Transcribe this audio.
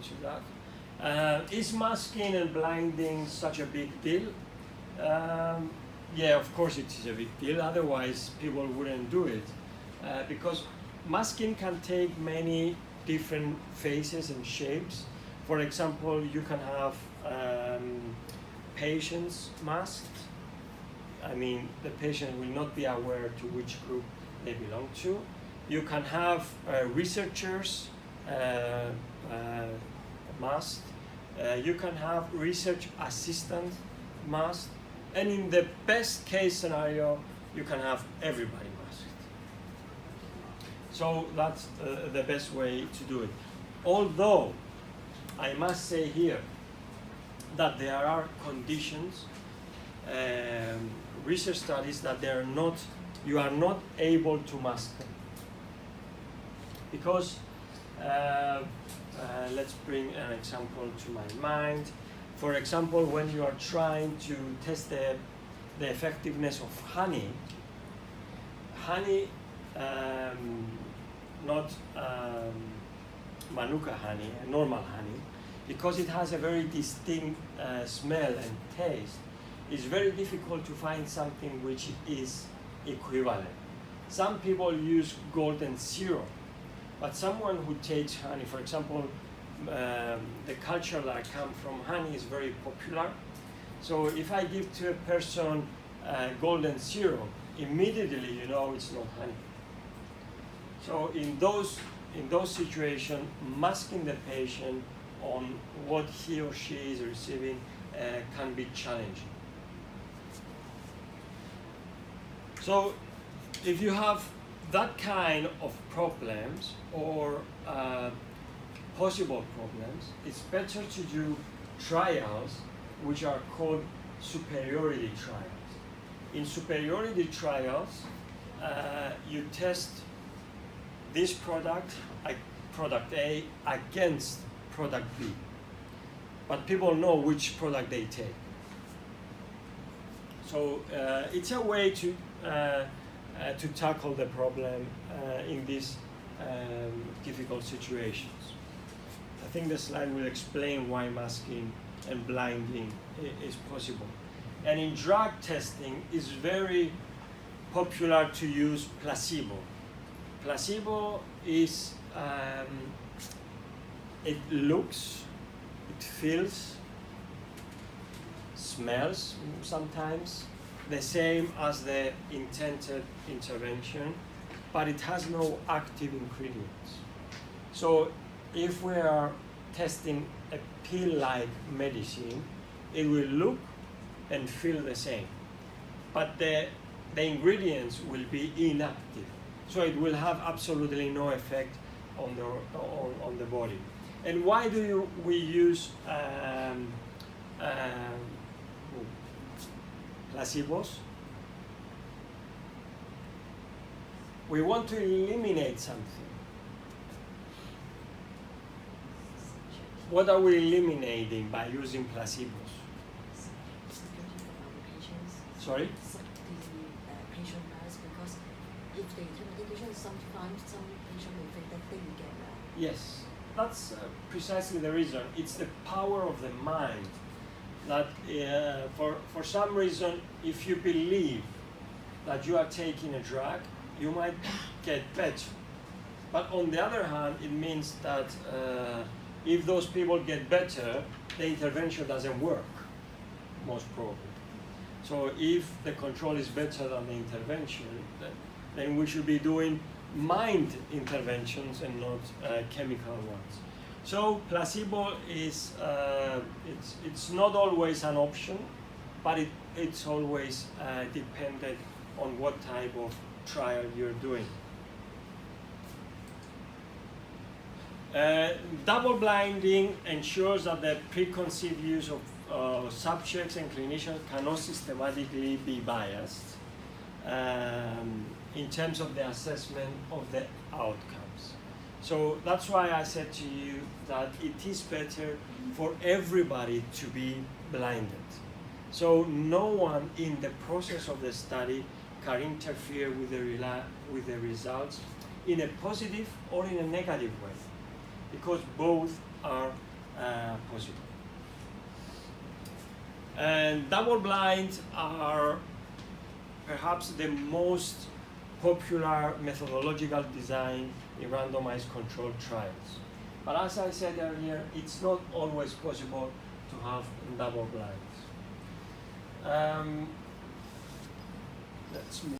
to that. Is masking and blinding such a big deal? Yeah, of course it is a big deal, otherwise people wouldn't do it. Because masking can take many different faces and shapes. For example, you can have patients masked. I mean, the patient will not be aware to which group they belong to. You can have researchers masked. You can have research assistant masked. And in the best case scenario, you can have everybody masked. So that's the best way to do it. Although, I must say here that there are conditions, research studies that you are not able to mask them. Because, let's bring an example to my mind. For example, when you are trying to test the effectiveness of honey, not Manuka honey, normal honey, because it has a very distinct smell and taste, it's very difficult to find something which is equivalent. Some people use golden syrup, but someone who takes honey, for example, the culture that I come from, honey is very popular. So if I give to a person golden syrup, immediately you know it's not honey. So in those situations, masking the patient on what he or she is receiving can be challenging. So if you have that kind of problems or possible problems, it's better to do trials which are called superiority trials. In superiority trials, you test this product A, against product B. But people know which product they take. So it's a way to tackle the problem in these difficult situations. I think the slide will explain why masking and blinding is possible. And in drug testing, it's very popular to use placebo. Placebo is, it looks, it feels, smells sometimes the same as the intended intervention, but it has no active ingredients. So if we are testing a pill-like medicine, it will look and feel the same, but the ingredients will be inactive. So it will have absolutely no effect on the body. And why do we use placebos? We want to eliminate something. What are we eliminating by using placebos? Sorry? The patient has, because if they take medication, sometimes some patient will think that they will get well. Yes, that's precisely the reason. It's the power of the mind that for some reason, if you believe that you are taking a drug, you might get better. But on the other hand, it means that if those people get better, the intervention doesn't work, most probably. So if the control is better than the intervention, then we should be doing mind interventions and not chemical ones. So placebo is, it's not always an option, but it's always dependent on what type of trial you're doing. Double blinding ensures that the preconceived views of subjects and clinicians cannot systematically be biased in terms of the assessment of the outcomes. So that's why I said to you that it is better for everybody to be blinded. So no one in the process of the study can interfere with the results in a positive or in a negative way, because both are possible. And double blind are perhaps the most popular methodological design in randomized controlled trials. But as I said earlier, it's not always possible to have double blinds. Let's move